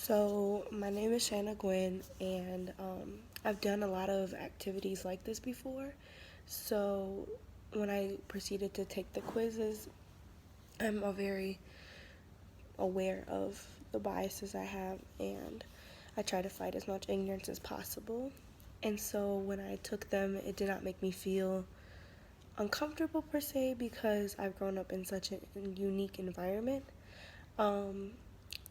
So, my name is Shanna Gwynn, and I've done a lot of activities like this before. So, when I proceeded to take the quizzes, I'm a very aware of the biases I have, and I try to fight as much ignorance as possible. And so, when I took them, it did not make me feel uncomfortable per se because I've grown up in such a unique environment. Um,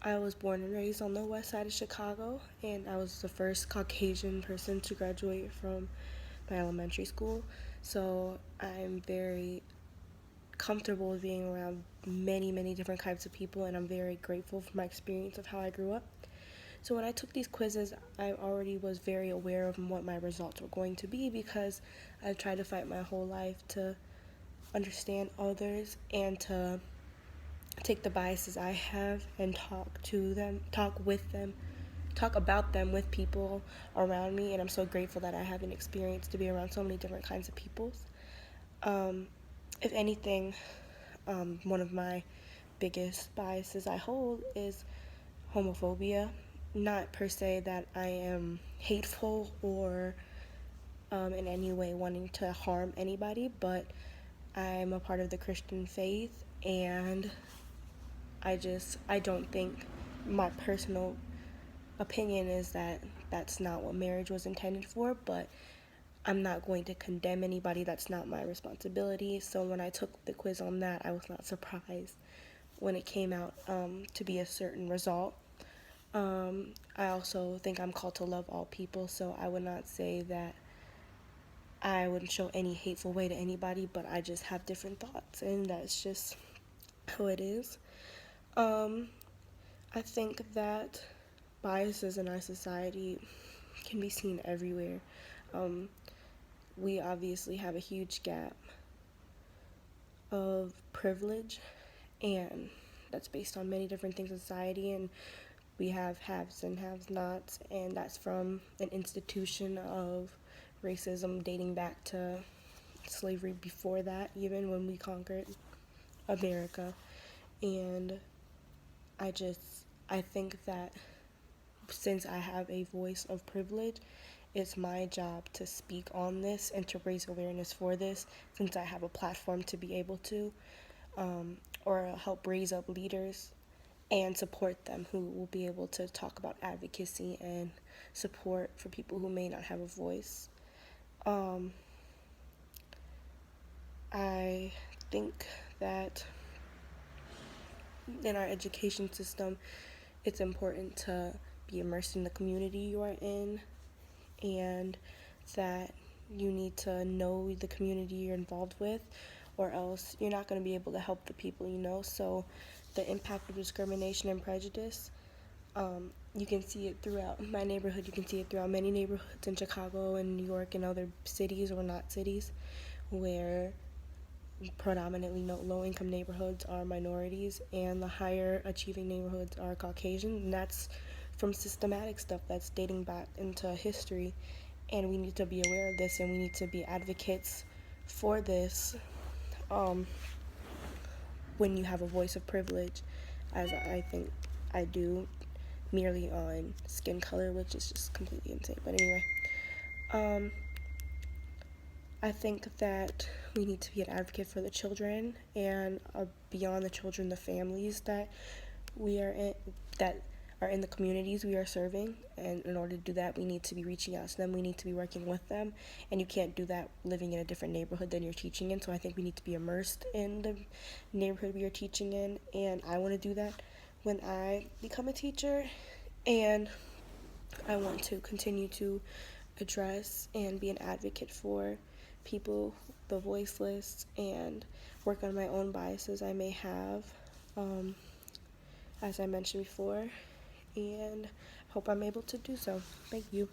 I was born and raised on the west side of Chicago, and I was the first Caucasian person to graduate from my elementary school. So I'm very comfortable with being around many, many different types of people, and I'm very grateful for my experience of how I grew up. So when I took these quizzes, I already was very aware of what my results were going to be because I've tried to fight my whole life to understand others and to take the biases I have and talk to them, talk with them, talk about them with people around me. And I'm so grateful that I have an experience to be around so many different kinds of peoples. Um, if anything, one of my biggest biases I hold is homophobia. Not per se that I am hateful or in any way wanting to harm anybody, but I'm a part of the Christian faith, and I don't think, my personal opinion is that that's not what marriage was intended for, but I'm not going to condemn anybody. That's not my responsibility. So when I took the quiz on that, I was not surprised when it came out to be a certain result. I also think I'm called to love all people, so I would not say that I wouldn't show any hateful way to anybody, but I just have different thoughts, and that's just how it is. Um, I think that biases in our society can be seen everywhere. Um, we obviously have a huge gap of privilege, and that's based on many different things in society, and we have haves and have nots, and that's from an institution of racism dating back to slavery before that, even when we conquered America. And I think that since I have a voice of privilege, it's my job to speak on this and to raise awareness for this, since I have a platform to be able to, or help raise up leaders and support them who will be able to talk about advocacy and support for people who may not have a voice. Um, I think that in our education system, it's important to be immersed in the community you are in, and that you need to know the community you're involved with, or else you're not going to be able to help the people you know. So, the impact of discrimination and prejudice, you can see it throughout my neighborhood. You can see it throughout many neighborhoods in Chicago and New York and other cities or not cities where predominantly low income neighborhoods are minorities and the higher achieving neighborhoods are Caucasian. And that's from systematic stuff that's dating back into history. And we need to be aware of this, and we need to be advocates for this um, when you have a voice of privilege, as I think I do, merely on skin color, which is just completely insane. But anyway, um, I think that we need to be an advocate for the children, and beyond the children, the families that we are in, that are in the communities we are serving. And in order to do that, we need to be reaching out to them. We need to be working with them, and you can't do that living in a different neighborhood than you're teaching in. So I think we need to be immersed in the neighborhood we are teaching in, and I want to do that when I become a teacher, and I want to continue to address and be an advocate for people, the voiceless, and work on my own biases I may have, um, as I mentioned before, and hope I'm able to do so. Thank you.